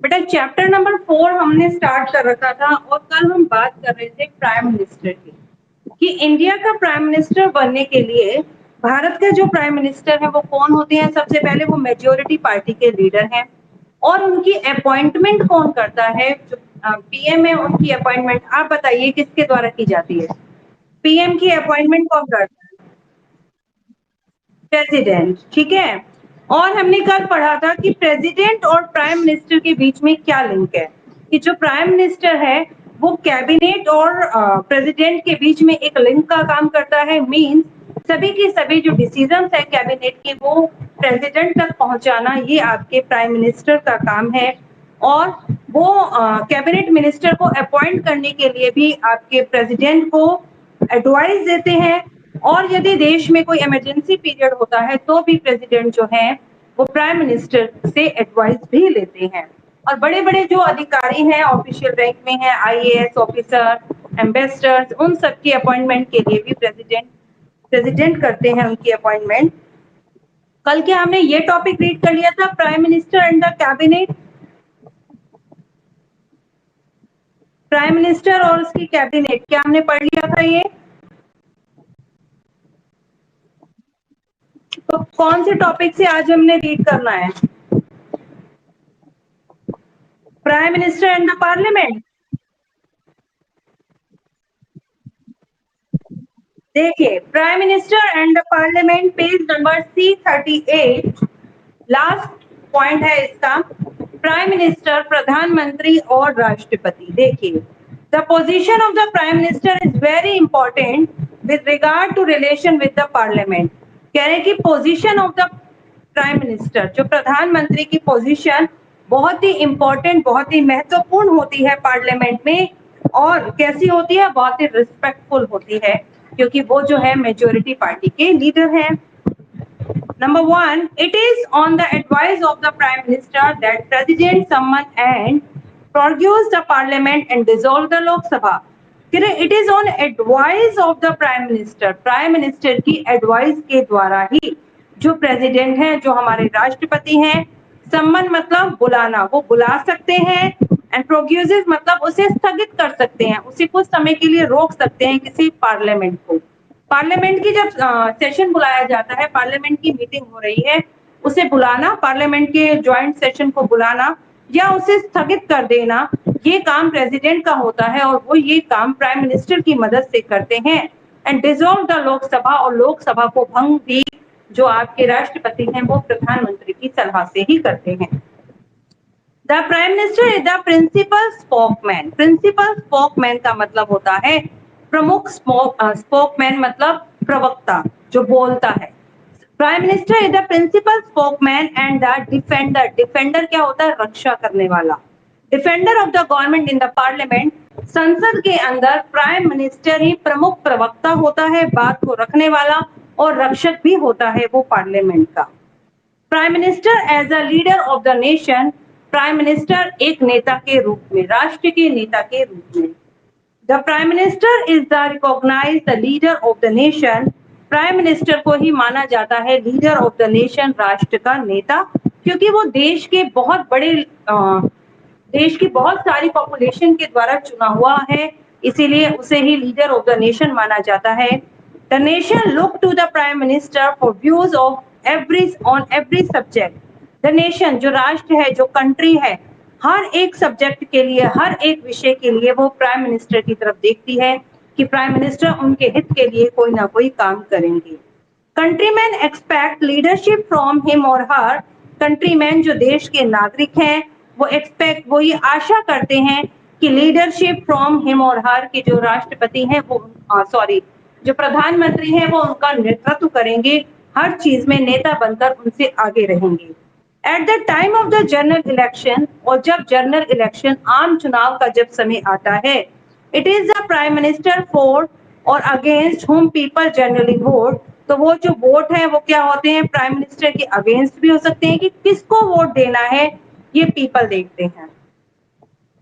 बेटा chapter number 4 हमने start कर रखा था और कल हम बात कर रहे थे प्राइम मिनिस्टर की, कि इंडिया का प्राइम मिनिस्टर बनने के लिए भारत के जो प्राइम मिनिस्टर है वो कौन होते हैं। सबसे पहले वो मेजोरिटी पार्टी के लीडर हैं और उनकी अपॉइंटमेंट कौन करता है। जो पीएम है उनकी अपॉइंटमेंट आप बताइए किसके द्वारा की जाती है। पीएम की अपॉइंटमेंट कौन करता है? प्रेसिडेंट, ठीक है। और हमने कल पढ़ा था कि प्रेसिडेंट और प्राइम मिनिस्टर के बीच में क्या लिंक है, कि जो प्राइम मिनिस्टर है वो कैबिनेट और प्रेसिडेंट के बीच में एक लिंक का काम करता है। मींस सभी के सभी जो डिसीजंस है कैबिनेट के वो प्रेसिडेंट तक पहुंचाना ये आपके प्राइम मिनिस्टर का काम है। और वो कैबिनेट मिनिस्टर को अपॉइंट करने के लिए भी आपके प्रेसिडेंट को एडवाइस देते हैं। और यदि देश में कोई इमरजेंसी पीरियड होता है तो भी प्रेसिडेंट जो है वो प्राइम मिनिस्टर से एडवाइस भी लेते हैं। और बड़े बड़े जो अधिकारी हैं ऑफिशियल रैंक में हैं, आईएएस ऑफिसर, एम्बेसडर्स, उन सब की अपॉइंटमेंट के लिए भी प्रेसिडेंट करते हैं उनकी अपॉइंटमेंट। कल क्या हमने ये टॉपिक रीड कर लिया था, prime minister and the cabinet. Prime minister और उसकी कैबिनेट क्या हमने पढ़ लिया था ये। तो कौन से टॉपिक से आज हमने रीड करना है? Prime minister and the parliament. देखिए prime minister and the parliament, page number C38, last point है इसका। प्राइम मिनिस्टर, प्रधानमंत्री और राष्ट्रपति। देखिए the position of the prime minister is very important with regard to relation with the parliament. कह रहे हैं कि position of the prime minister, जो प्रधानमंत्री की पोजीशन बहुत ही इंपॉर्टेंट, बहुत ही महत्वपूर्ण होती है पार्लियामेंट में। और कैसी होती है? बहुत ही रिस्पेक्टफुल होती है, क्योंकि वो जो है मेजोरिटी पार्टी के लीडर हैं। Number one, it is on the advice of the Prime Minister that President summon and prorogues the Parliament and dissolve the Lok Sabha. It is on advice of the Prime Minister. Prime Minister की advice के द्वारा ही जो President हैं, जो हमारे राष्ट्रपति हैं, सम्मन मतलब बुलाना, वो बुला सकते हैं। एंड प्रोड्यूसेस मतलब उसे स्थगित कर सकते हैं, उसे कुछ समय के लिए रोक सकते हैं किसी पार्लियामेंट को। पार्लियामेंट की जब सेशन बुलाया जाता है, पार्लियामेंट की मीटिंग हो रही है, उसे बुलाना, पार्लियामेंट के ज्वाइंट सेशन को बुलाना या उसे स्थगित कर देना, ये काम प्रेसिडेंट का होता है और वो ये काम प्राइम मिनिस्टर की मदद से करते हैं। एंड डिसॉल्व द लोकसभा, और लोकसभा को भंग भी जो आपके राष्ट्रपति हैं वो प्रधानमंत्री की सलाह से ही करते हैं। The prime minister is the principal spokesman. Principal spokesman का मतलब होता है प्रमुख, स्पोकमैन मतलब प्रवक्ता जो बोलता है। Prime minister is the principal spokesman and the defender. Defender क्या होता है? रक्षा करने वाला। Defender of the government in the parliament. संसद के अंदर प्राइम मिनिस्टर ही प्रमुख प्रवक्ता होता है, बात को रखने वाला, और रक्षक भी होता है वो पार्लियामेंट का। Prime minister as a leader of the nation. Prime minister एक नेता के रूप में, राष्ट्र के नेता के रूप में। The prime minister is the recognize the leader of the nation. Prime minister को ही माना जाता है लीडर ऑफ द नेशन, राष्ट्र का नेता, क्योंकि वो देश के बहुत बड़े देश की बहुत सारी पॉपुलेशन के द्वारा चुना हुआ है, इसीलिए उसे ही लीडर ऑफ द नेशन माना जाता है। The nation look to the prime minister for views of on every subject. The nation जो राष्ट्र है, जो कंट्री है, हर एक सब्जेक्ट के लिए, हर एक विषय के लिए वो प्राइम मिनिस्टर की तरफ देखती है कि प्राइम मिनिस्टर उनके हित के लिए कोई ना कोई काम करेंगे। Countryman expect leadership from him और हर। कंट्रीमैन जो देश के नागरिक हैं वो एक्सपेक्ट, वो ये आशा करते हैं कि लीडरशिप फ्रॉम हिम और हर, कि जो राष्ट्रपति हैं वो जो प्रधानमंत्री हैं वो उनका नेतृत्व करेंगे, हर चीज में नेता बनकर उनसे आगे रहेंगे। At the time of the general election, और जब जनरल इलेक्शन, आम चुनाव का जब समय आता है, it is the prime minister for और against whom people generally vote. तो वो जो वोट है वो क्या होते हैं? प्राइम मिनिस्टर के अगेंस्ट भी हो सकते हैं, कि किसको वोट देना है ये पीपल देखते हैं।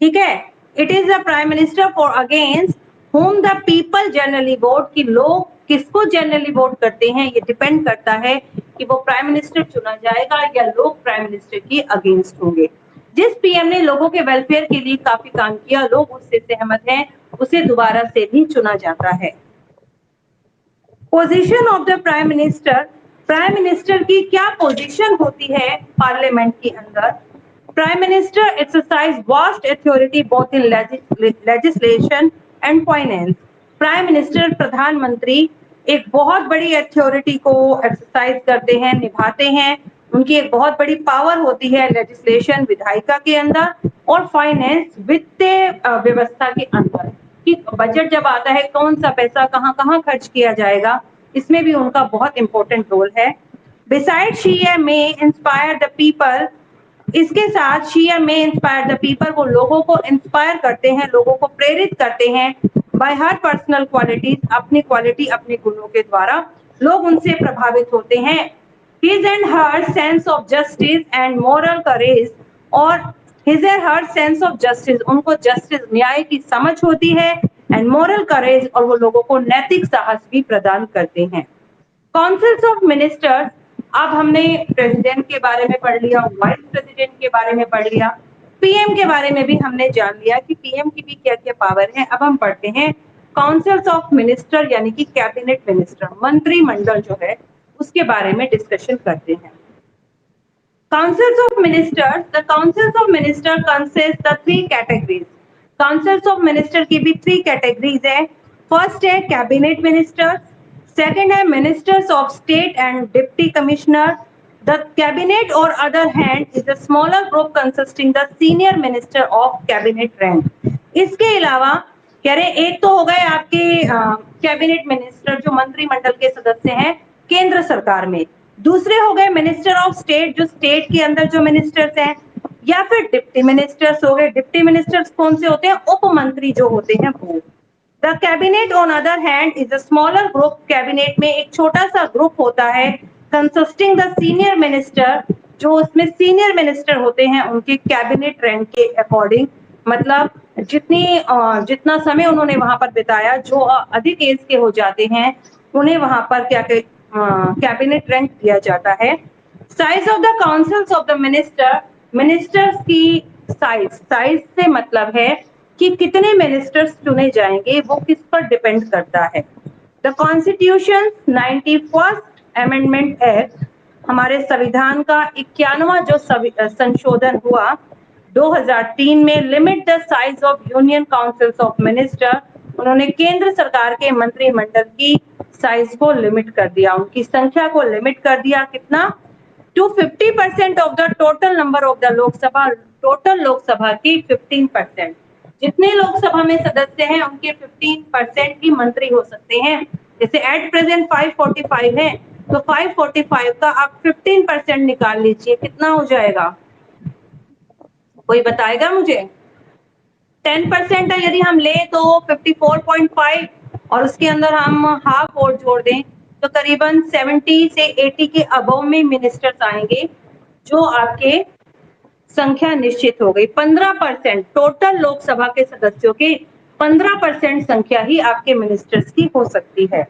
ठीक है, it is the prime minister for against whom the people generally vote, कि लोग किसको जनरली वोट करते हैं, ये डिपेंड करता है कि वो प्राइम मिनिस्टर चुना जाएगा या लोग प्राइम मिनिस्टर के अगेंस्ट होंगे। जिस पीएम ने लोगों के वेलफेयर के लिए काफी काम किया, लोग उससे सहमत हैं, उसे दोबारा से भी चुना जाता है। Position of the prime minister की क्या पोजीशन होती है पार्लियामेंट के अंदर? Prime minister exercise vast authority both in legislation and finance. Prime minister प्रधानमंत्री एक बहुत बड़ी अथॉरिटी को एक्सरसाइज करते हैं, निभाते हैं। उनकी एक बहुत बड़ी पावर होती है लेजिस्लेशन विधायिका के अंदर और फाइनेंस वित्तीय व्यवस्था के अंदर कि बजट जब आता है कौन सा पैसा कहाँ कहाँ खर्च किया जाएगा, इसमें भी उनका बहुत इंपॉर्टेंट रोल है। Beside she may inspire the people, इसके साथ she may inspire the people, वो लोगों को इंस्पायर करते हैं, लोगों को प्रेरित करते हैं बाय हर पर्सनल क्वालिटीज, अपनी क्वालिटी अपने गुणों के द्वारा लोग उनसे प्रभावित होते हैं। His and her sense of justice and moral courage, और his and her sense of justice, उनको जस्टिस न्याय की समझ होती है, एंड मोरल करेज, और वो लोगों को नैतिक साहस भी प्रदान करते हैं। काउंसिल्स ऑफ मिनिस्टर्स, अब हमने प्रेसिडेंट के बारे में पढ़ लिया, वाइस प्रेसिडेंट के बारे में पढ़ लिया, पीएम के बारे में भी हमने जान लिया कि पीएम की भी क्या क्या पावर है। अब हम पढ़ते हैं काउंसिल्स ऑफ मिनिस्टर यानी कि कैबिनेट मिनिस्टर, मंत्रिमंडल जो है उसके बारे में डिस्कशन करते हैं। Councils of Ministers, the Councils of Ministers consist the three categories. Councils of Minister की भी three categories है। First है Cabinet Ministers, second है Ministers of State and Deputy Commissioner. The Cabinet or other hand is a smaller group consisting the Senior Minister of Cabinet rank. इसके अलावा कह रहे एक तो हो गए आपके कैबिनेट मिनिस्टर जो मंत्रिमंडल के सदस्य हैं केंद्र सरकार में, दूसरे हो गए मिनिस्टर ऑफ स्टेट जो स्टेट के अंदर जो मिनिस्टर्स हैं, या फिर डिप्टी मिनिस्टर्स हो गए। डिप्टी मिनिस्टर्स कौन से होते हैं? उप मंत्री जो होते हैं वो। The cabinet on other hand is a smaller group, cabinet में एक छोटा सा ग्रुप होता है कंसिस्टिंग द सीनियर मिनिस्टर, जो उसमें सीनियर मिनिस्टर होते हैं उनके कैबिनेट रैंक के अकॉर्डिंग, मतलब जितना समय उन्होंने वहां पर बिताया, जो अधिक एज के हो जाते हैं उन्हें वहां पर क्या कैबिनेट रैंक दिया जाता है। Size of the councils of the ministers की साइज से मतलब है कि कितने मिनिस्टर्स चुने जाएंगे, वो किस पर डिपेंड करता है। The constitution 91st amendment act, हमारे संविधान का 91वां जो संशोधन हुआ 2003 में, limit the size of union councils of minister, उन्होंने केंद्र सरकार के मंत्रिमंडल की साइज को लिमिट कर दिया, उनकी संख्या को लिमिट कर दिया। कितना? To 50% of the total number of the Lok Sabha, total Lok Sabha की 15%, जितने लोकसभा में सदस्य हैं उनके 15% ही मंत्री हो सकते हैं। जैसे एट प्रेजेंट 545 है, तो 545 का आप 15% निकाल लीजिए, कितना हो जाएगा? कोई बताएगा मुझे? 10% है यदि हम ले तो 54.5, और उसके अंदर हम हाफ और जोड़ दें तो करीबन 70 से 80 के अबव में मिनिस्टर्स आएंगे, जो आपके संख्या निश्चित हो गई। 15% टोटल लोकसभा के सदस्यों के 15% संख्या ही आपके मिनिस्टर्स की हो सकती है।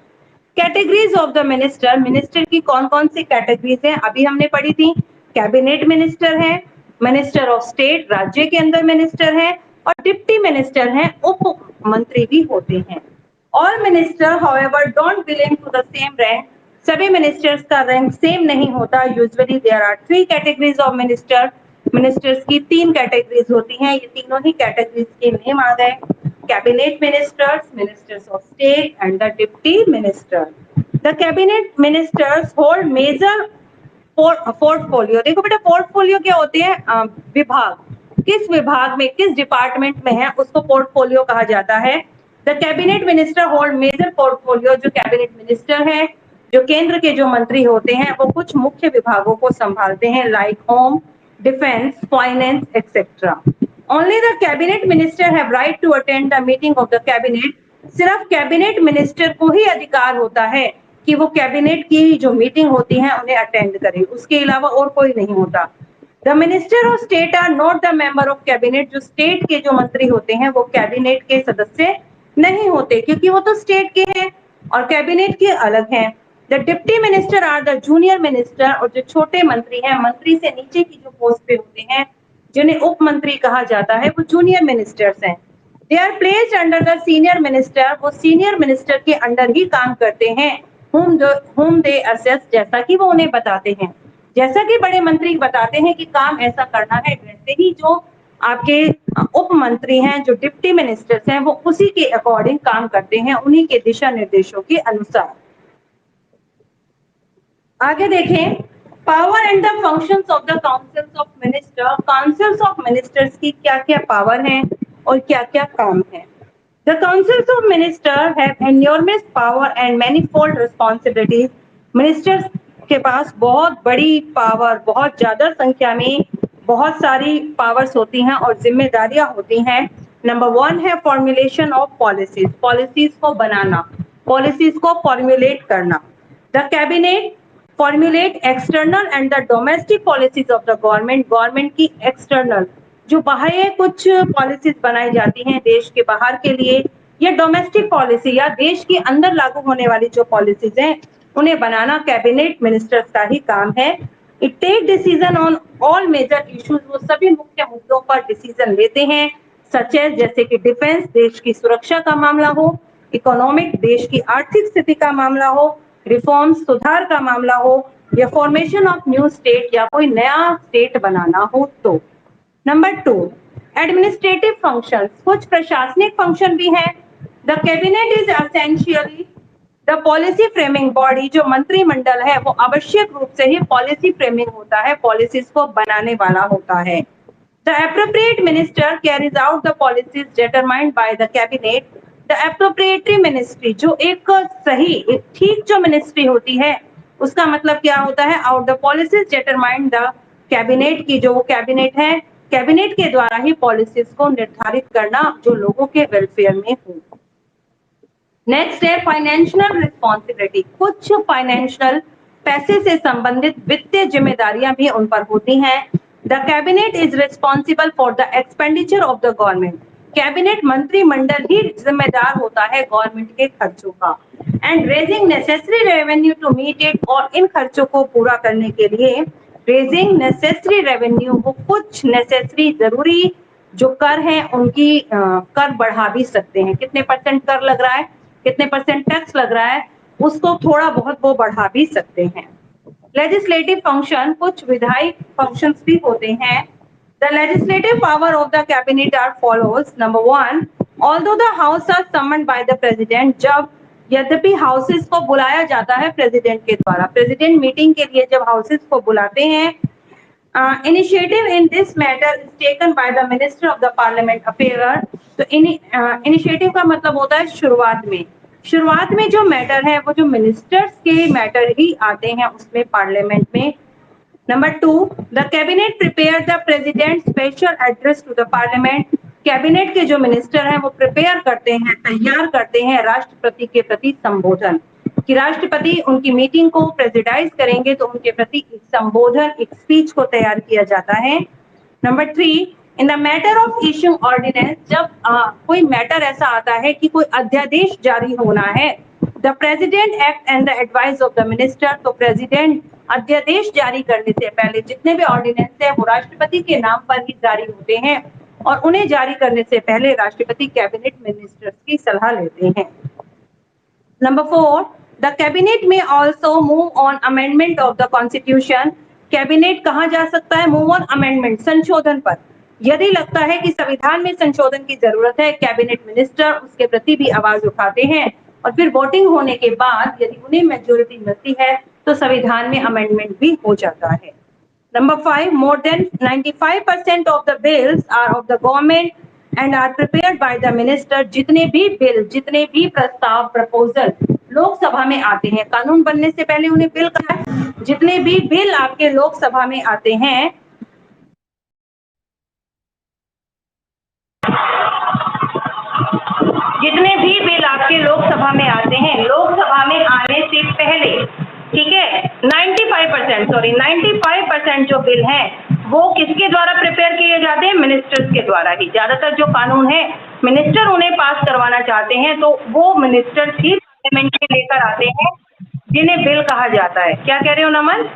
Categories of the minister, minister की कौन कौन सी कैटेगरीज हैं अभी हमने पढ़ी थी। कैबिनेट मिनिस्टर है, मिनिस्टर ऑफ स्टेट राज्य के अंदर मिनिस्टर है, और डिप्टी मिनिस्टर हैं, उप मंत्री भी होते हैं। All minister however don't belong to the same rank, सभी मिनिस्टर्स का रैंक सेम नहीं होता। Usually there are 3 categories of minister, ministers की 3 कैटेगरीज होती हैं। ये तीनों ही कैटेगरीज के नेम आ गए, cabinet ministers, ministers of state and the deputy minister. The cabinet ministers hold major portfolio. देखो बेटा पोर्टफोलियो क्या होते हैं? विभाग, किस विभाग में किस डिपार्टमेंट में है उसको पोर्टफोलियो कहा जाता है। The cabinet minister hold major portfolio, जो कैबिनेट मिनिस्टर है, जो केंद्र के जो मंत्री होते हैं वो कुछ मुख्य विभागों को संभालते हैं, like home, defence, finance etcetera. Only the cabinet minister have right to attend the meeting of the cabinet, सिर्फ कैबिनेट मिनिस्टर को ही अधिकार होता है कि वो कैबिनेट की जो मीटिंग होती है उन्हें अटेंड करे, उसके अलावा और कोई नहीं होता। The minister of state are not the member of cabinet, जो स्टेट के जो मंत्री होते हैं वो कैबिनेट के सदस्य नहीं होते, क्योंकि वो तो स्टेट के हैं और कैबिनेट के अलग हैं। The deputy minister are the junior minister, और जो छोटे मंत्री हैं, मंत्री से नीचे की जो पोस्ट पे होते हैं, जिन्हें उप मंत्री कहा जाता है, वो जूनियर मिनिस्टर्स हैं। They are placed under the senior minister, वो सीनियर मिनिस्टर के अंडर ही काम करते हैं। whom they assess, जैसा कि वो उन्हें बताते हैं। जैसा कि बड़े मंत्री बताते हैं कि काम ऐसा करना है, वैसे ही जो आपके उप मंत्री हैं, जो डिप्टी मिनिस्टर्स हैं, वो उसी के अकॉर्डिंग काम करते हैं, उन्हीं के दिशा निर्देशों के अनुसार। आगे देखें, power and the functions of the councils of minister. Councils of ministers की क्या-क्या पावर हैं और क्या-क्या काम है। The councils of ministers have enormous power and manifold responsibilities. Ministers के पास बहुत बड़ी पावर, बहुत ज्यादा संख्या में बहुत सारी पावर्स होती हैं और जिम्मेदारियां होती हैं। नंबर 1 है फॉर्मुलेशन ऑफ पॉलिसीज, पॉलिसीज को बनाना, पॉलिसीज को फॉर्मुलेट करना। The cabinet formulate external and the domestic policies of the government, government की एक्सटर्नल जो बाह्य कुछ पॉलिसीज बनाई जाती हैं देश के बाहर के लिए, या डोमेस्टिक पॉलिसी या देश के अंदर लागू होने वाली जो पॉलिसीज हैं, उन्हें बनाना कैबिनेट मिनिस्टर्स का ही काम है। It take decision on all major issues, वो सभी मुख्य मुद्दों पर डिसीजन लेते हैं, सच एज जैसे कि डिफेंस, देश की सुरक्षा का मामला हो, इकोनॉमिक, देश की आर्थिक स्थिति का मामला हो, रिफॉर्म्स, सुधार का मामला हो, या फॉर्मेशन ऑफ न्यू स्टेट, या कोई नया स्टेट बनाना हो तो। नंबर 2, एडमिनिस्ट्रेटिव फंक्शंस, कुछ प्रशासनिक फंक्शन भी हैं। The cabinet is essentially the policy framing body, जो मंत्रिमंडल है वो आवश्यक रूप से ही पॉलिसी फ्रेमिंग होता है, पॉलिसीज को बनाने वाला होता है। The appropriate minister carries out the policies determined by the cabinet. The appropriatory ministry, जो एक सही, एक ठीक जो मिनिस्ट्री होती है, उसका मतलब क्या होता है, out the policies determined the cabinet की, जो वो कैबिनेट है, कैबिनेट के द्वारा ही पॉलिसीज को निर्धारित करना जो लोगों के वेलफेयर में हो। नेक्स्ट है फाइनेंशियल रिस्पॉन्सिबिलिटी, कुछ फाइनेंशियल पैसे से संबंधित वित्तीय जिम्मेदारियां भी उन पर होती हैं। The cabinet is responsible for the expenditure of the government, cabinet मंत्रिमंडल ही जिम्मेदार होता है गवर्नमेंट के खर्चों का। And raising necessary revenue to meet it, और इन खर्चों को पूरा करने के लिए रेजिंग नेसेसरी रेवेन्यू, वो कुछ नेसेसरी जरूरी जो कर हैं उनकी कर बढ़ा भी सकते हैं। कितने परसेंट कर लग रहा है, कितने परसेंट टैक्स लग रहा है, उसको थोड़ा बहुत वो बढ़ा भी सकते हैं। लेजिस्लेटिव फंक्शन, कुछ विधायी फंक्शंस भी होते हैं। The legislative power of the cabinet are follows. Number 1, although the house are summoned by the president, जब यद्यपि हाउसेस को बुलाया जाता है प्रेसिडेंट के द्वारा, प्रेसिडेंट मीटिंग के लिए जब हाउसेस को बुलाते हैं, initiative in this matter is taken by the minister of the parliament affairs। तो इनिशिएटिव का मतलब होता है शुरुआत में, शुरुआत में जो मैटर है वो जो मिनिस्टर्स के मैटर ही आते हैं उसमें, पार्लियामेंट में। Number 2, the cabinet prepare the president special address to the parliament, cabinet के जो मिनिस्टर हैं वो प्रिपेयर करते हैं, तैयार करते हैं राष्ट्रपति के प्रति संबोधन, कि राष्ट्रपति उनकी मीटिंग को प्रेसिडाइज करेंगे तो उनके प्रति एक संबोधन, एक स्पीच को तैयार किया जाता है। Number 3, in the matter of issue ordinance, जब कोई मैटर ऐसा आता है कि कोई अध्यादेश जारी होना है, the president act and the advice of the minister, तो प्रेसिडेंट अध्यादेश जारी करने से पहले जितने भी ऑर्डिनेंस है वो राष्ट्रपति के नाम पर ही जारी होते हैं, और उन्हें जारी करने से पहले राष्ट्रपति कैबिनेट मिनिस्टर्स की सलाह लेते हैं। नंबर 4, द कैबिनेट में also move on amendment of the constitution, cabinet कहा जा सकता है मूव ऑन अमेंडमेंट, संशोधन पर। यदि लगता है कि संविधान में संशोधन की जरूरत है, कैबिनेट मिनिस्टर उसके प्रति भी आवाज उठाते हैं, और फिर वोटिंग होने के बाद यदि उन्हें मेजोरिटी मिलती है तो संविधान में अमेंडमेंट भी हो जाता है। Number 5, more than 95% of the bills are of the government and are prepared by the minister, जितने भी बिल, जितने भी प्रस्ताव, प्रपोजल लोकसभा में आते हैं, कानून बनने से पहले उन्हें बिल कहा है, जितने भी बिल आपके लोकसभा में आते हैं, जितने भी बिल आपके लोकसभा में आते हैं, लोकसभा में आने से पहले, ठीक है, 95% जो बिल हैं वो किसके द्वारा प्रिपेयर किए जाते हैं, मिनिस्टर्स के द्वारा ही। ज्यादातर जो कानून है मिनिस्टर उन्हें पास करवाना चाहते हैं, तो वो मिनिस्टर्स ही पार्लियामेंट में लेकर आते हैं, जिन्हें बिल कहा जाता है। क्या कह रहे हो Naman?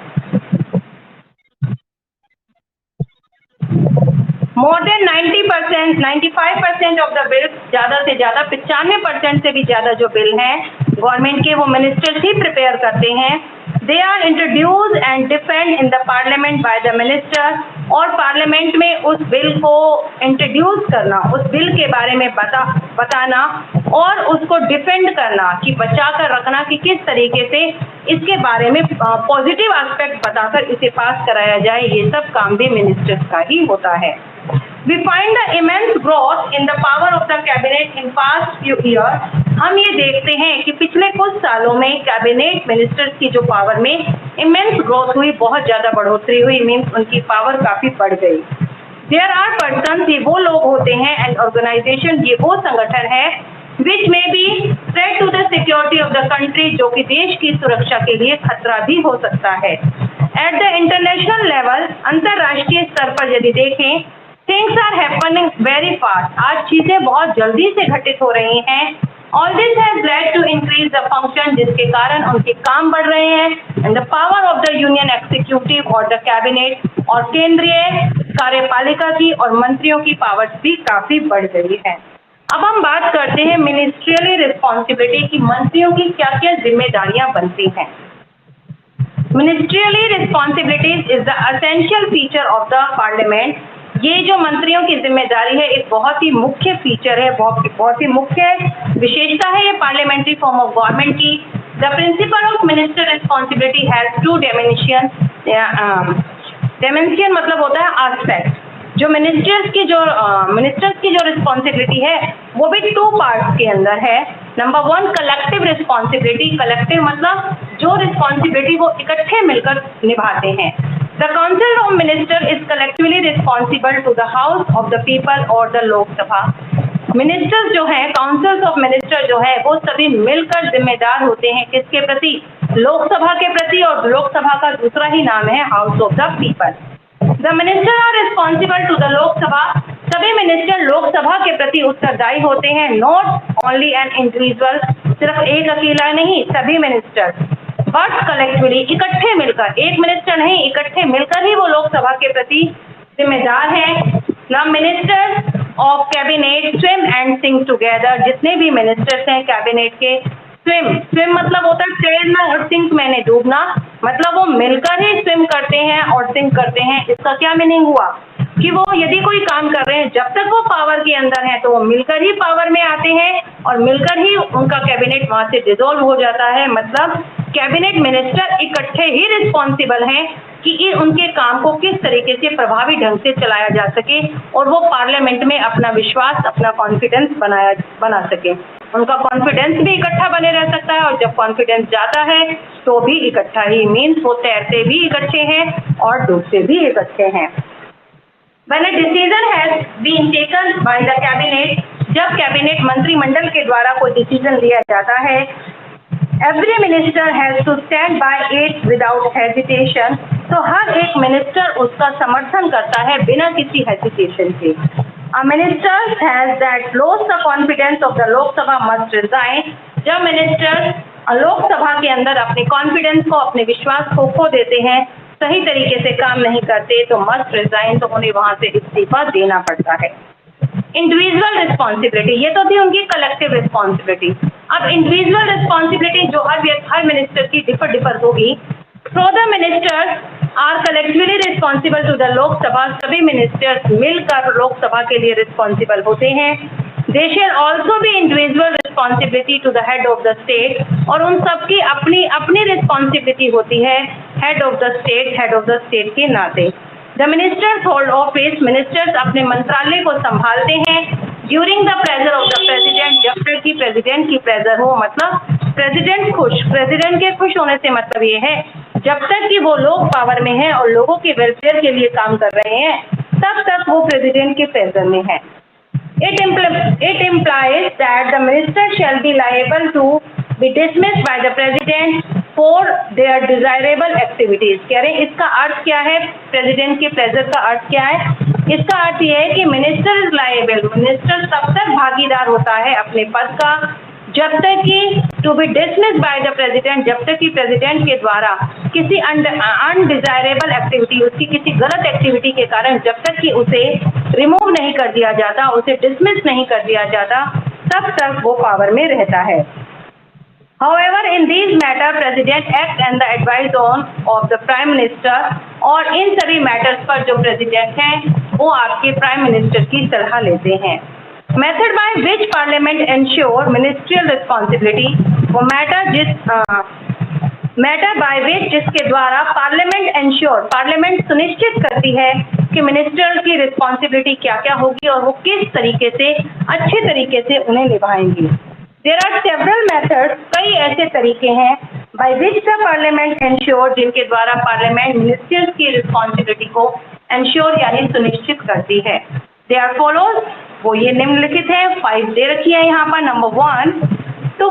More than 90%, 95% of the bill, ज़्यादा से ज़्यादा 95% से भी ज़्यादा जो बिल हैं गवर्नमेंट के, वो मिनिस्टर्स ही प्रिपेयर करते हैं। They are introduce and defend in the parliament by the minister, और पार्लियामेंट में उस बिल को इंट्रोड्यूस करना, उस बिल के बारे में बताना और उसको डिफेंड करना कि बचा कर रखना कि किस तरीके से इसके बारे में पॉजिटिव एस्पेक्ट बताकर इसे पास कराया जाए, ये सब काम भी मिनिस्टर्स का ही होता है। We find the immense growth in the power of the cabinet in past few years. हम ये देखते हैं कि पिछले कुछ सालों में कैबिनेट मिनिस्टर्स की जो पावर में इमेंस ग्रोथ हुई, बहुत ज़्यादा बढ़ोतरी हुई, मीन्स उनकी पावर काफ़ी बढ़ गई। There are persons, ये वो लोग होते हैं, एंड ऑर्गेनाइजेशन, ये वो संगठन है which may be threat to the security of the country, जो कि देश की सुरक्षा के लिए खतरा भी हो सकता है। At the international level, अंतर्राष्ट्रीय स्तर पर यदि देखें, things are happening very fast. आज चीजें बहुत जल्दी से घटित हो रही हैं। All this has led to increase the function, जिसके कारण उनके काम बढ़ रहे हैं, and the power of the union executive और the cabinet, और केंद्रीय कार्यपालिका की और मंत्रियों की पावर्स भी काफी बढ़ गई है। अब हम बात करते हैं मिनिस्ट्रियली रिस्पॉन्सिबिलिटी की, मंत्रियों की क्या क्या जिम्मेदारियां बनती हैं। Ministerially responsibilities is the essential feature of the parliament. ये जो मंत्रियों की जिम्मेदारी है, एक बहुत ही मुख्य फीचर है, बहुत ही मुख्य विशेषता है ये पार्लियामेंट्री फॉर्म ऑफ गवर्नमेंट की। The principal of minister responsibility has two dimension. Dimension मतलब होता है एस्पेक्ट। जो मिनिस्टर्स की जो रिस्पॉन्सिबिलिटी है वो भी टू पार्ट्स के अंदर है। Number 1, collective responsibility. कलेक्टिव मतलब जो रिस्पॉन्सिबिलिटी वो इकट्ठे मिलकर निभाते हैं। The council of minister is collectively responsible to the house of the people और द लोकसभा। मिनिस्टर्स जो हैं, काउंसिल्स ऑफ मिनिस्टर जो है, वो सभी मिलकर जिम्मेदार होते हैं किसके प्रति? लोकसभा के प्रति, और लोकसभा का दूसरा ही नाम है house of the people. The minister are responsible to the Lok Sabha. सभी मिनिस्टर लोकसभा के प्रति उत्तरदायी होते हैं। नॉट ओनली एन इंडिविजुअल, सिर्फ एक अकेला नहीं, सभी मिनिस्टर, बट कलेक्टिवली, इकट्ठे मिलकर। एक मिनिस्टर नहीं, इकट्ठे मिलकर ही वो लोकसभा के प्रति जिम्मेदार हैं। The ministers of cabinet swim and Singh together. जितने भी मिनिस्टर्स हैं कैबिनेट के, स्विम मतलब होता है तैरना, और सिंक मैंने डूबना, मतलब वो मिलकर ही स्विम करते हैं और सिंक करते हैं। इसका क्या मीनिंग हुआ कि वो यदि कोई काम कर रहे हैं, जब तक वो पावर के अंदर है तो वो मिलकर ही पावर में आते हैं और मिलकर ही उनका कैबिनेट वहां से डिसॉल्व हो जाता है। मतलब कैबिनेट मिनिस्टर इकट्ठे ही रिस्पॉन्सिबल हैं कि उनके काम को किस तरीके से प्रभावी ढंग से चलाया जा सके और वो पार्लियामेंट में अपना विश्वास, अपना कॉन्फिडेंस बना सके। उनका कॉन्फिडेंस भी इकट्ठा बने रह सकता है, और जब कॉन्फिडेंस जाता है तो भी इकट्ठा ही, मीन्स वो तैरते भी इकट्ठे हैं और डूबते भी इकट्ठे हैं। When a decision has been taken by the cabinet, जब कैबिनेट मंत्रिमंडल के द्वारा कोई डिसीजन लिया जाता है, every minister has to stand by it without hesitation। तो हर एक मिनिस्टर उसका समर्थन करता है बिना किसी हेजिटेशन के। A minister has that lost the confidence of the Lok Sabha must resign। जब मिनिस्टर लोकसभा के अंदर अपने कॉन्फिडेंस को, अपने विश्वास को खो देते हैं, सही तरीके से काम नहीं करते, तो मस्ट रिजाइन, तो उन्हें वहां से इस्तीफा देना पड़ता है। इंडिविजुअल रिस्पॉन्सिबिलिटी, ये तो थी उनकी कलेक्टिव रिस्पॉन्सिबिलिटी। अब इंडिविजुअल रिस्पॉन्सिबिलिटी जो हर मिनिस्टर की डिफर होगी। So the ministers are collectively responsible to the Lok Sabha. सभी मिनिस्टर्स मिलकर लोकसभा के लिए रिस्पॉन्सिबल होते हैं। They shall also be individual responsibility to the head of the state। और उन सबकी अपनी अपनी रिस्पॉन्सिबिलिटी होती है हेड ऑफ द स्टेट के नाते। The ministers hold office। Ministers अपने मंत्रालय को संभालते हैं during the pleasure of the president. जब तक कि प्रेसिडेंट की प्रेजर हो, मतलब प्रेसिडेंट के खुश होने से मतलब ये है जब तक कि वो लोग पावर में हैं और लोगों के वेलफेयर के लिए काम कर रहे हैं, तब तक वो प्रेसिडेंट के प्रेजर में है। It implies that the minister shall be liable to be dismissed by the president for their desirable activities। कह रहे हैं इसका अर्थ क्या है, प्रेसिडेंट के प्रेजर का अर्थ क्या है? इसका अर्थ यह है कि मिनिस्टर इज लायबल, मिनिस्टर तब तक भागीदार होता है अपने पद का जब तक कि to be dismiss by the president, जब तक कि प्रेसिडेंट के द्वारा किसी अनडिजायरेबल एक्टिविटी, उसकी किसी गलत एक्टिविटी के कारण जब तक कि उसे रिमूव नहीं कर दिया जाता, उसे डिसमिस नहीं कर दिया जाता, तब तक वो पावर में रहता है। However, in these matter, President act and the advice of the Prime Minister, और इन सभी मैटर्स पर जो प्रेसिडेंट हैं वो आपके प्राइम मिनिस्टर की सलाह लेते हैं। Method by which parliament ensure ministerial responsibility, वो मैटर बाय विच जिसके द्वारा पार्लियामेंट एंश्योर, पार्लियामेंट सुनिश्चित करती है कि मिनिस्टर की रिस्पॉन्सिबिलिटी क्या क्या होगी और वो किस तरीके से अच्छे तरीके से उन्हें निभाएंगे। There are several methods, कई ऐसे तरीके हैं by which the parliament ensure, जिनके द्वारा पार्लियामेंट मिनिस्टर्स की रिस्पॉन्सिबिलिटी को एंश्योर यानी सुनिश्चित करती है। They are follows, वो ये निम्नलिखित है, 5 दे रखी है यहाँ पर। Number 1, to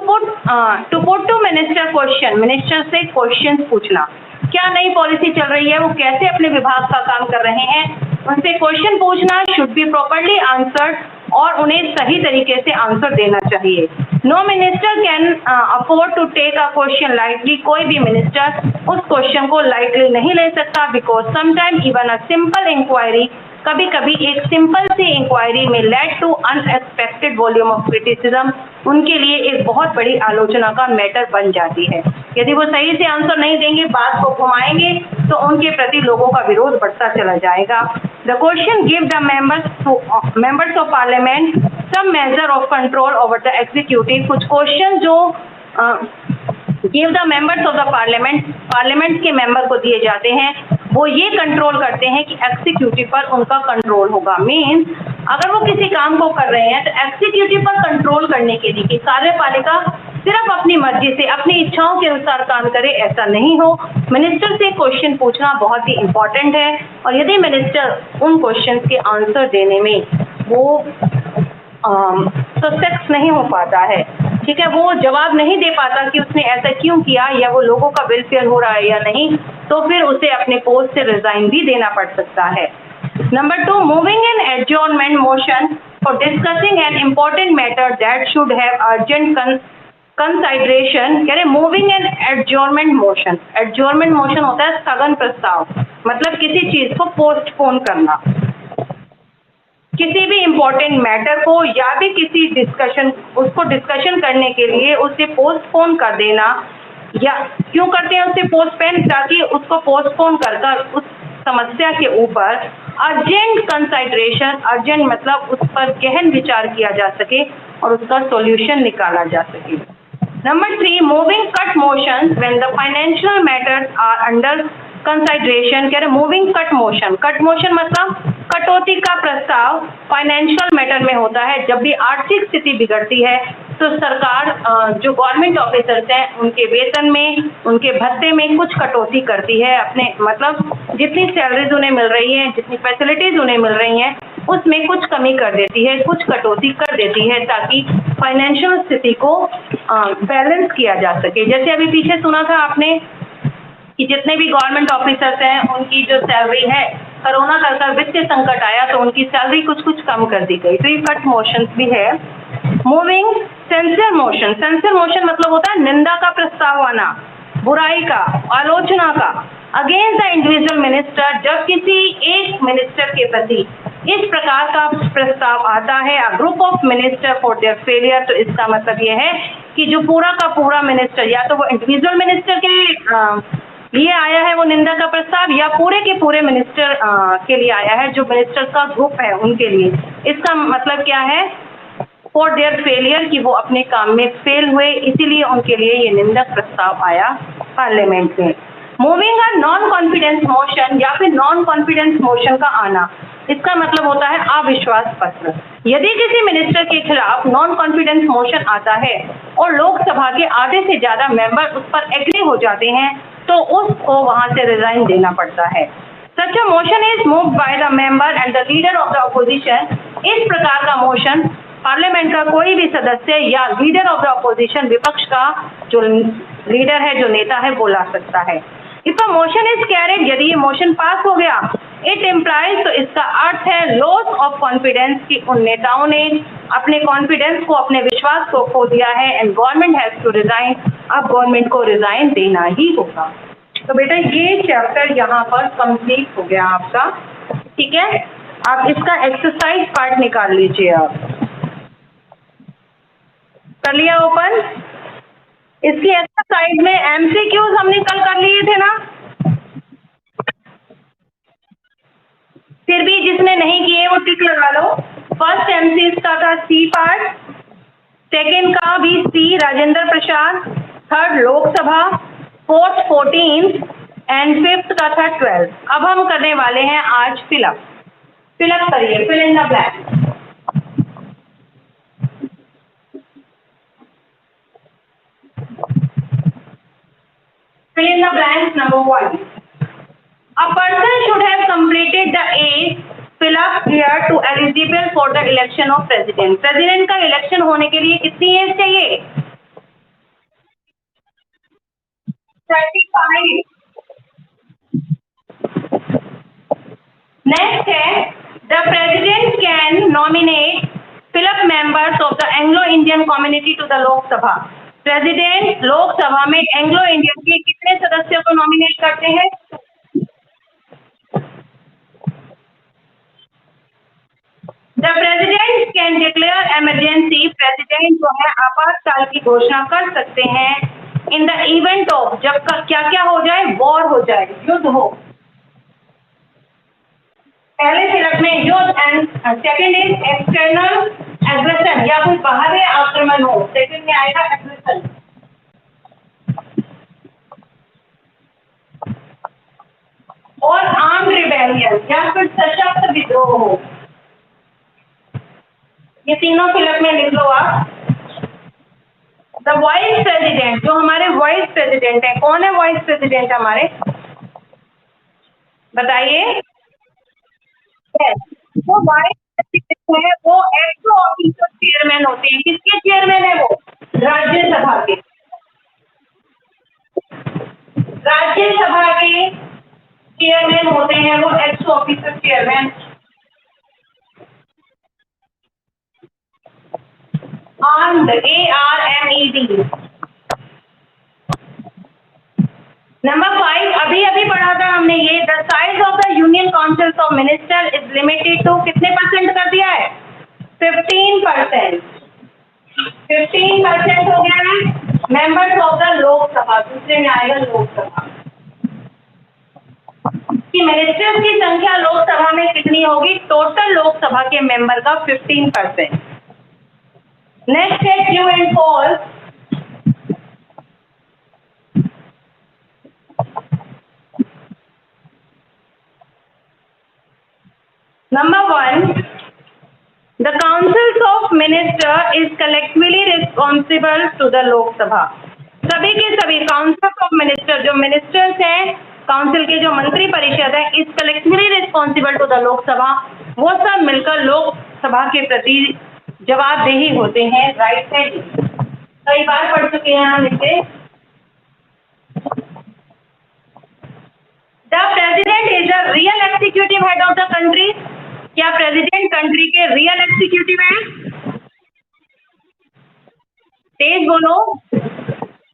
put to minister question, minister से क्वेश्चन पूछना, क्या नई पॉलिसी चल रही है, वो कैसे अपने विभाग का काम कर रहे हैं, उनसे क्वेश्चन पूछना, शुड बी प्रॉपर्ली आंसर्ड, और उन्हें सही तरीके से आंसर देना चाहिए। No minister can afford to take a question lightly, कोई भी मिनिस्टर उस क्वेश्चन को लाइटली नहीं ले सकता, because sometime even a simple inquiry, कभी कभी एक सिंपल सी इंक्वायरी में led to unexpected volume of criticism, उनके लिए एक बहुत बड़ी आलोचना का मैटर बन जाती है। यदि वो सही से आंसर नहीं देंगे, बात को घुमाएंगे, तो उनके प्रति लोगों का विरोध बढ़ता चला जाएगा। The question give the members of parliament some measure of control over the executive, कुछ क्वेश्चन जो give the members of the parliament के मेंबर को दिए जाते हैं, वो ये कंट्रोल करते हैं कि एग्जीक्यूटिव पर उनका कंट्रोल होगा। मीन्स अगर वो किसी काम को कर रहे हैं तो एग्जीक्यूटिव पर कंट्रोल करने के लिए कि कार्यपालिका सिर्फ अपनी मर्जी से, अपनी इच्छाओं के अनुसार काम करे, ऐसा नहीं हो। मिनिस्टर से क्वेश्चन पूछना बहुत ही इंपॉर्टेंट है, और यदि मिनिस्टर उन क्वेश्चन के आंसर देने में वो सक्सेस नहीं हो पाता है, ठीक है, वो जवाब नहीं दे पाता कि उसने ऐसा क्यों किया या वो लोगों का वेलफेयर हो रहा है या नहीं, तो फिर उसे अपने पोस्ट से रिजाइन भी देना पड़ सकता है। Number 2, moving an adjournment motion for discussing an important matter that should have urgent consideration, कह रहे moving an adjournment motion, adjournment motion होता है स्थगन प्रस्ताव, मतलब किसी चीज को पोस्टपोन करना, किसी भी इम्पोर्टेंट मैटर को या भी किसी डिस्कशन, उसको डिस्कशन करने के लिए उसे पोस्टपोन कर देना। या क्यों करते हैं उसे पोस्टपोन, ताकि उसको पोस्टपोन कर उस समस्या के ऊपर अर्जेंट कंसिडरेशन, अर्जेंट मतलब उस पर गहन विचार किया जा सके और उसका सॉल्यूशन निकाला जा सके। Number 3, moving cut motion when the financial matters are under consideration, कह रहे moving cut motion, cut motion मतलब कटौती का प्रस्ताव फाइनेंशियल मैटर में होता है। जब भी आर्थिक स्थिति बिगड़ती है तो सरकार जो गवर्नमेंट ऑफिसर्स हैं उनके वेतन में, उनके भत्ते में कुछ कटौती करती है, अपने मतलब जितनी सैलरीज उन्हें मिल रही हैं, जितनी फैसिलिटीज उन्हें मिल रही हैं, उसमें कुछ कमी कर देती है, कुछ कटौती कर देती है, ताकि फाइनेंशियल स्थिति को बैलेंस किया जा सके। जैसे अभी पीछे सुना था आपने कि जितने भी गवर्नमेंट ऑफिसर्स हैं उनकी जो सैलरी है, कोरोना का वित्तीय संकट आया तो उनकी सैलरी कुछ कम कर दी गई, तो ये कट मोशन भी है। Moving censure motion, censure motion मतलब होता है निंदा का प्रस्ताव आना, बुराई का, आलोचना का, अगेंस्ट द इंडिविजुअल मिनिस्टर, जब किसी एक मिनिस्टर के प्रति इस प्रकार का प्रस्ताव आता है, a group of minister for their failure, तो इसका मतलब यह है कि जो पूरा का पूरा मिनिस्टर, या तो वो इंडिविजुअल मिनिस्टर के लिए आया है वो निंदा का प्रस्ताव, या पूरे के पूरे मिनिस्टर के लिए आया है, जो मिनिस्टर का ग्रुप है उनके लिए। इसका मतलब क्या है, फॉर देयर फेलियर, कि वो अपने काम में फेल हुए, इसीलिए उनके लिए ये निंदक प्रस्ताव आया पार्लियामेंट में। Moving a non confidence motion, या फिर नॉन कॉन्फिडेंस मोशन का आना, इसका मतलब होता है अविश्वास पत्र। यदि किसी मिनिस्टर के खिलाफ नॉन कॉन्फिडेंस मोशन आता है और लोकसभा के आधे से ज्यादा मेंबर उस पर एग्री हो जाते हैं, तो उसको वहां से रिजाइन देना पड़ता है। Such a motion is moved by the member and the leader of the opposition, इस प्रकार का मोशन पार्लियामेंट का कोई भी सदस्य या लीडर ऑफ द ऑपोजिशन, विपक्ष का जो लीडर है, जो नेता है, वो ला सकता है। If a motion is carried, यदि ये मोशन पास हो गया, इट इम्प्लाइज, तो इसका अर्थ है लॉस ऑफ कॉन्फिडेंस कि उन नेताओं ने अपने कॉन्फिडेंस को, अपने विश्वास को खो दिया है and government has to resign. अब गवर्नमेंट को रिजाइन देना ही होगा। तो बेटा ये चैप्टर यहाँ पर कंप्लीट हो गया आपका, ठीक है। आप इसका एक्सरसाइज पार्ट निकाल लीजिए। आप कर लिया ओपन? इसकी एक्सरसाइज में एमसीक्यूज हमने कल कर लिए थे ना, फिर भी जिसने नहीं किए वो टिक लगा लो। फर्स्ट एमसी का था सी पार्ट, सेकेंड का भी सी Rajendra Prasad, third Lok Sabha, fourth 14 and fifth का था 12। अब हम करने वाले हैं आज फिलअप करिए, fill in the blank. Fill in the blanks. Number 1. A person should have completed the age fill up here to eligible for the election of president. President का इलेक्शन होने के लिए कितनी एज चाहिए? 35. Next है the president can nominate fill up members of the Anglo-Indian community to the Lok Sabha. President Lok Sabha में Anglo Indian के कितने सदस्यों को नॉमिनेट करते हैं? The president can declare emergency. President जो है आपातकाल की घोषणा कर सकते हैं इन द इवेंट ऑफ, जब क्या क्या हो जाए, वॉर हो जाए, युद्ध हो। पहले फिलअप में युद्ध and second is external aggression, या कोई बाहरी आक्रमण हो, सेकेंड में आएगा एग्रेशन। और आर्म रिबेलियन या फिर सशस्त्र विद्रोह हो। ये तीनों फिलअप में लिख लो आप। द वाइस प्रेसिडेंट, जो हमारे वाइस प्रेसिडेंट है, कौन है वाइस प्रेसिडेंट हमारे, बताइए। वो वाइस प्रेसिडेंट है, वो एक्ट ऑफिसर चेयरमैन होते हैं। किसके चेयरमैन है वो? राज्यसभा के। राज्यसभा के चेयरमैन होते हैं वो ex officer chairman. Armed, ARMED। Number 5 अभी अभी पढ़ा था हमने ये, the size of the union council of minister is limited to कितने % कर दिया है? 15%। 15% हो गया है। मेंबर्स ऑफ द लोकसभा, दूसरे में आएगा लोकसभा कि मिनिस्टर्स की संख्या लोकसभा में कितनी होगी? टोटल लोकसभा के मेंबर का 15%। नेक्स्ट है true and false. Number 1, the councils of minister is collectively responsible to the Lok Sabha. सभी के सभी काउंसिल्स ऑफ मिनिस्टर, जो मिनिस्टर्स हैं, काउंसिल के जो मंत्री परिषद है, is collectively responsible to the Lok Sabha. वो सब मिलकर लोकसभा के प्रति जवाबदेही होते हैं। राइट है, कई बार पढ़ चुके हैं हम इसे। The president is the real executive head of the country. क्या प्रेसिडेंट कंट्री के रियल एग्जीक्यूटिव हैं? तेज बोलो,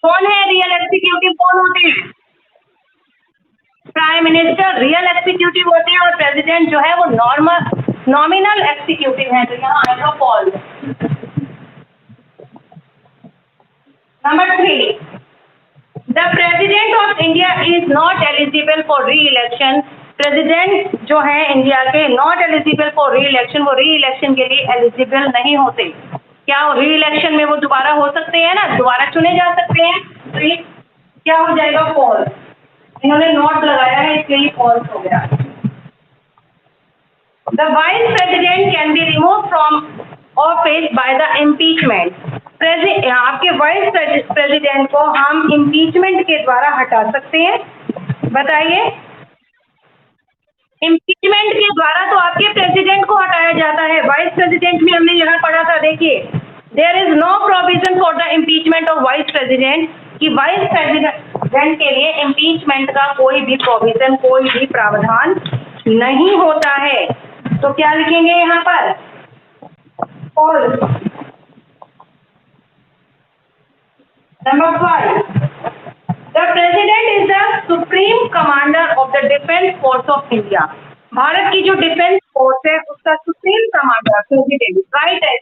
कौन है रियल एग्जीक्यूटिव? कौन होते हैं? प्राइम मिनिस्टर रियल एग्जीक्यूटिव होते हैं और प्रेसिडेंट जो है वो नॉमिनल एग्जीक्यूटिव है। तो यहाँ आएगा false. Number 3, the president of India is not eligible for re election. President जो है इंडिया के not eligible for re election, वो री इलेक्शन के लिए एलिजिबल नहीं होते। क्या री इलेक्शन में वो दोबारा हो सकते हैं ना, दोबारा चुने जा सकते हैं? तो ये क्या हो जाएगा? फॉल्स। इन्होंने नोट लगाया है इसलिए फॉल्स हो गया। The vice president can be remove from office by the impeachment. आपके वाइस प्रेसिडेंट को हम इम्पीचमेंट के द्वारा हटा सकते हैं। बताइए, इम्पीचमेंट के द्वारा तो आपके प्रेसिडेंट को हटाया जाता है। वाइस प्रेसिडेंट में हमने यहाँ पढ़ा था, देखिए, there is no provision for the impeachment of vice president, कि वाइस प्रेसिडेंट के लिए इम्पीचमेंट का कोई भी प्रोविजन, कोई भी प्रावधान नहीं होता है। तो क्या लिखेंगे यहाँ पर? False. Number 5, the president is the supreme commander of the defence force of India. Bharat की जो डिफेंस फोर्स है उसका सुप्रीम कमांडर प्रेसिडेंट, राइट है।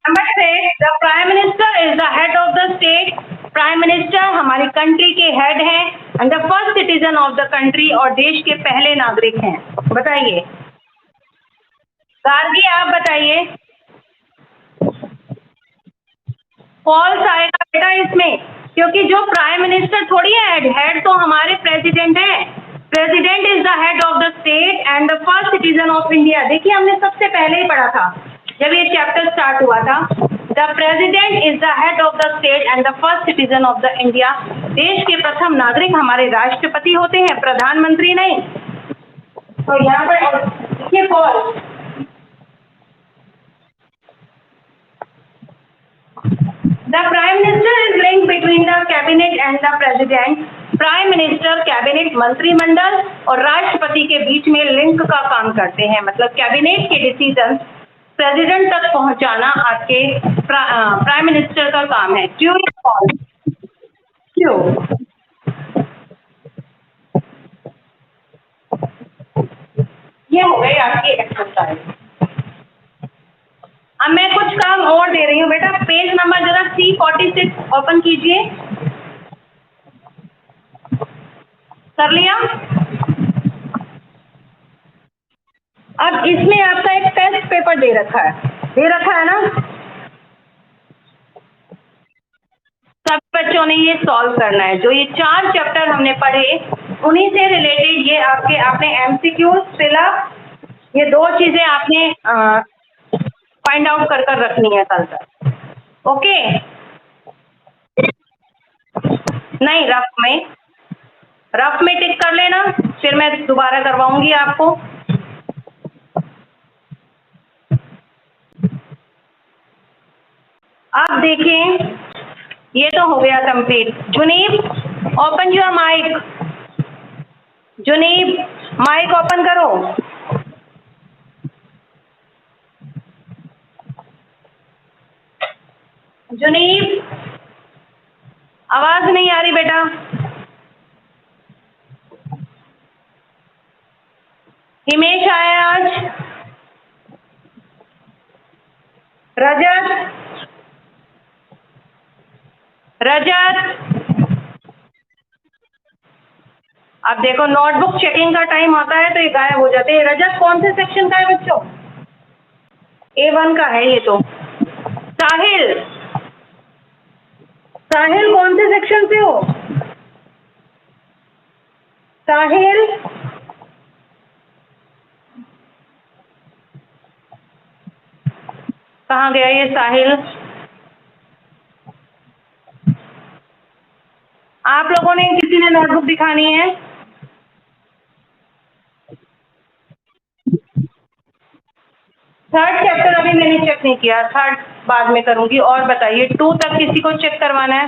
Number 6, the prime minister is the head of the state. Prime minister हमारी country के head हैं and the first citizen of the country, और देश के पहले नागरिक हैं। बताइए गार्गी, आप बताइए। फॉल्स आएगा बेटा इसमें, क्योंकि जो प्राइम मिनिस्टर थोड़ी है हेड, हेड तो हमारे प्रेसिडेंट हैं। President is the head of the state and the first citizen of India. देखिए हमने सबसे पहले ही पढ़ा था जब ये चैप्टर स्टार्ट हुआ था। The president is the head of the state and the first citizen of the India. देश के प्रथम नागरिक हमारे राष्ट्रपति होते हैं, प्रधानमंत्री नहीं। तो यहाँ पर देखिए false. The Prime Minister is linked between the cabinet and the president. Prime minister cabinet मंत्रिमंडल और राष्ट्रपति के बीच में लिंक का काम करते हैं, मतलब कैबिनेट के डिसीजन प्रेसिडेंट तक पहुंचाना आपके प्राइम मिनिस्टर का काम है। ट्रू या फॉल्स? ट्रू। ये हो गई आपकी एक्सरसाइज। अब मैं कुछ काम और दे रही हूँ बेटा। पेज नंबर जरा C46 ओपन कीजिए। कर लिया? अब इसमें आपका एक टेस्ट पेपर दे रखा है ना? सब बच्चों ने ये सॉल्व करना है। जो ये 4 चैप्टर हमने पढ़े उन्हीं से रिलेटेड ये आपने MCQ सिलअप, ये 2 चीजें आपने फाइंड आउट कर रखनी है कल तक। ओके? नहीं, रफ में टिक कर लेना, फिर मैं दोबारा करवाऊंगी आपको। अब देखें, ये तो हो गया complete. Juneeb, open your mic. Juneeb, mic open करो। जुनीब, आवाज नहीं आ रही बेटा। हिमेश आया आज? रजत, अब देखो नोटबुक चेकिंग का टाइम आता है तो ये गायब हो जाते हैं। रजत कौन से सेक्शन का है बच्चों? A1 का है ये तो। साहिल, साहिल कौन से सेक्शन से हो? साहिल, कहाँ गया ये साहिल? आप लोगों ने किसी ने नोटबुक दिखानी है? थर्ड चैप्टर अभी मैंने चेक नहीं किया, थर्ड बाद में करूंगी। और बताइए 2 तक किसी को चेक करवाना है?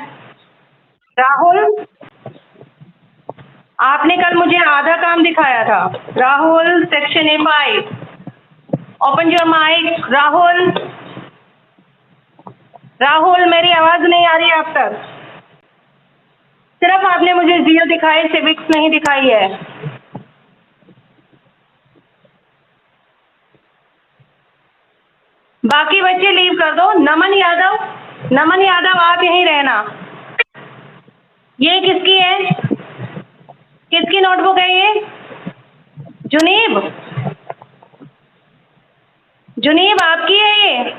राहुल, आपने कल मुझे आधा काम दिखाया था। Rahul, section A5, open your mic. Rahul, Rahul मेरी आवाज नहीं आ रही है अब तक। सिर्फ आपने मुझे 0 दिखाए, सिविक्स नहीं दिखाई है। बाकी बच्चे लीव कर दो। नमन यादव, नमन यादव आप यहीं रहना। ये किसकी है? किसकी नोटबुक है ये? जुनीब, जुनीब आपकी है ये?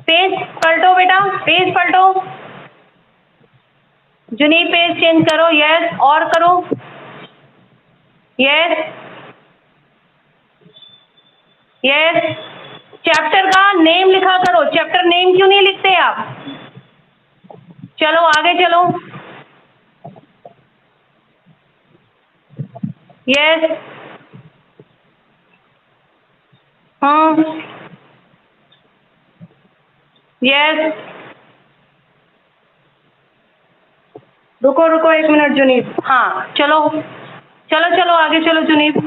पेज पलटो बेटा, पेज पलटो। जुनीब पेज चेंज करो। यस, और करो। Yes, yes. चैप्टर का नेम लिखा करो। चैप्टर नेम क्यों नहीं लिखते आप? चलो आगे चलो। यस, हाँ, यस, रुको रुको 1 मिनट जुनीब। हाँ चलो चलो चलो आगे चलो जुनीब।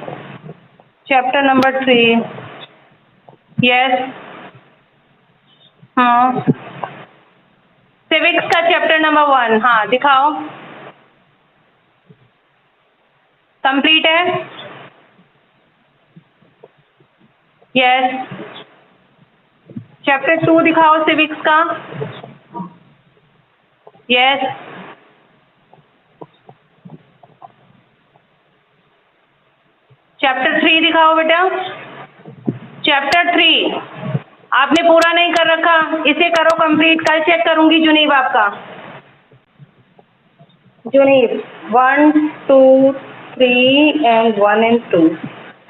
Chapter number 3। यस। हाँ सिविक्स का चैप्टर नंबर 1। हाँ दिखाओ। कंप्लीट है। यस। चैप्टर 2 दिखाओ सिविक्स का। यस। चैप्टर 3 दिखाओ बेटा। चैप्टर 3 आपने पूरा नहीं कर रखा, इसे करो कंप्लीट। कल चेक करूंगी जुनीब आपका। जुनीब 1 2 3 एंड 1 एंड 2।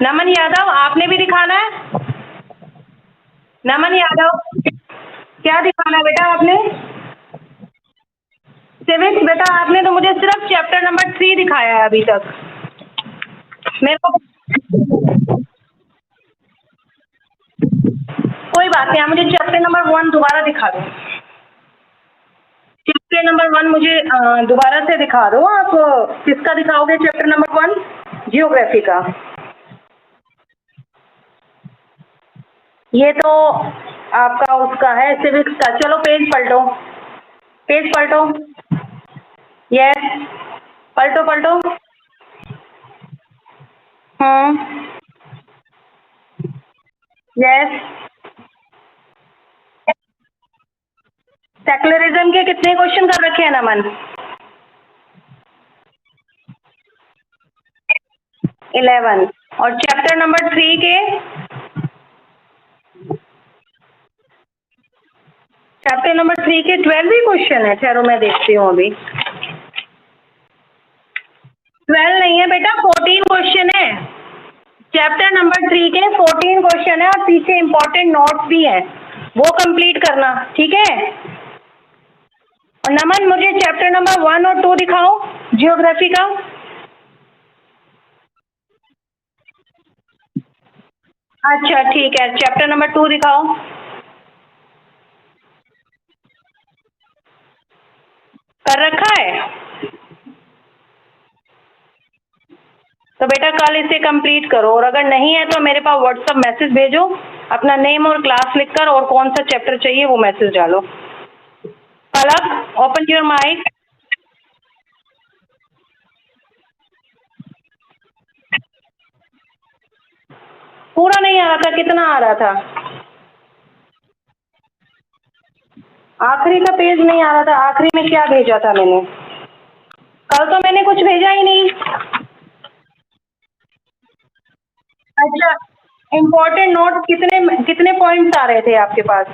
नमन यादव आपने भी दिखाना है। नमन यादव क्या दिखाना है बेटा आपने? सिविक्स बेटा आपने तो मुझे सिर्फ चैप्टर नंबर 3 दिखाया है अभी तक। मेरे को कोई बात नहीं, आप मुझे चैप्टर नंबर 1 दोबारा दिखा दो। चैप्टर नंबर 1 मुझे दोबारा से दिखा दो। आप किसका दिखाओगे चैप्टर नंबर 1? जियोग्राफी का। ये तो आपका उसका है सिविक्स का। चलो पेज पलटो, पेज पलटो। यस पलटो पलटो। यस। सेक्युलरिज्म के कितने क्वेश्चन कर रखे हैं नमन? 11। और चैप्टर नंबर 3 के? चैप्टर नंबर 3 के 12 ही क्वेश्चन है। ठहरो मैं देखती हूँ अभी। 12 नहीं है बेटा, 14 क्वेश्चन है। चैप्टर नंबर 3 के 14 क्वेश्चन है और पीछे इंपॉर्टेंट नोट्स भी है, वो कंप्लीट करना, ठीक है? और नमन मुझे चैप्टर नंबर 1 और 2 दिखाओ जियोग्राफी का। अच्छा ठीक है, चैप्टर नंबर 2 दिखाओ। कर रखा है तो बेटा कल इसे कंप्लीट करो, और अगर नहीं है तो मेरे पास व्हाट्सएप मैसेज भेजो, अपना नेम और क्लास लिखकर, और कौन सा चैप्टर चाहिए वो मैसेज डालो। पलक ओपन योर माइक। पूरा नहीं आ रहा था, कितना आ रहा था? आखिरी का पेज नहीं आ रहा था। आखिरी में क्या भेजा था मैंने? कल तो मैंने कुछ भेजा ही नहीं। अच्छा इम्पोर्टेंट नोट कितने कितने पॉइंट्स आ रहे थे आपके पास?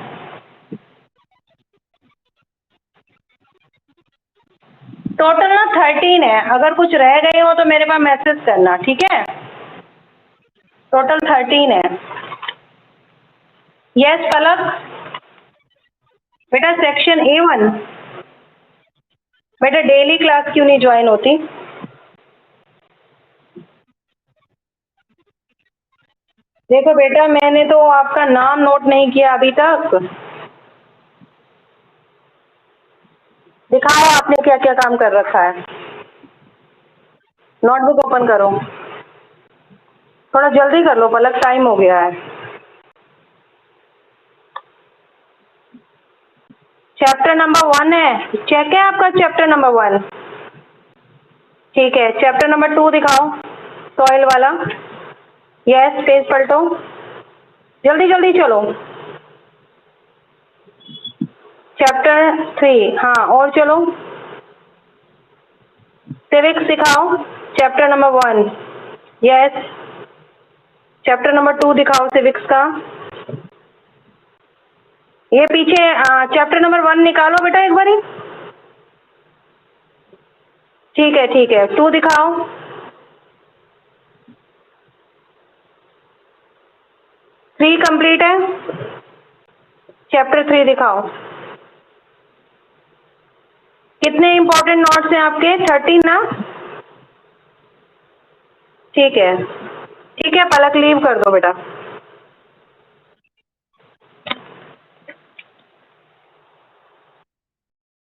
टोटल ना 13 है। अगर कुछ रह गए हो तो मेरे पास मैसेज करना, ठीक है? टोटल 13 है। यस पलक। बेटा सेक्शन A1। बेटा डेली क्लास क्यों नहीं ज्वाइन होती? देखो बेटा मैंने तो आपका नाम नोट नहीं किया अभी तक। दिखाओ आपने क्या क्या काम कर रखा है। नोटबुक ओपन करो, थोड़ा जल्दी कर लो पलक, टाइम हो गया है। चैप्टर नंबर 1 है, चेक है आपका चैप्टर नंबर 1? ठीक है, चैप्टर नंबर 2 दिखाओ, सॉइल वाला। यस पेज पलटो, जल्दी जल्दी चलो। चैप्टर 3 हाँ और चलो। सिविक्स दिखाओ chapter number 1। Yes. Chapter number 2 दिखाओ सिविक्स का। ये पीछे चैप्टर नंबर 1 निकालो बेटा एक बारी। ठीक है 2 दिखाओ। थ्री कंप्लीट है। चैप्टर 3 दिखाओ। कितने इंपॉर्टेंट नोट्स हैं आपके? 13 ना? ठीक है पलक लीव कर दो बेटा।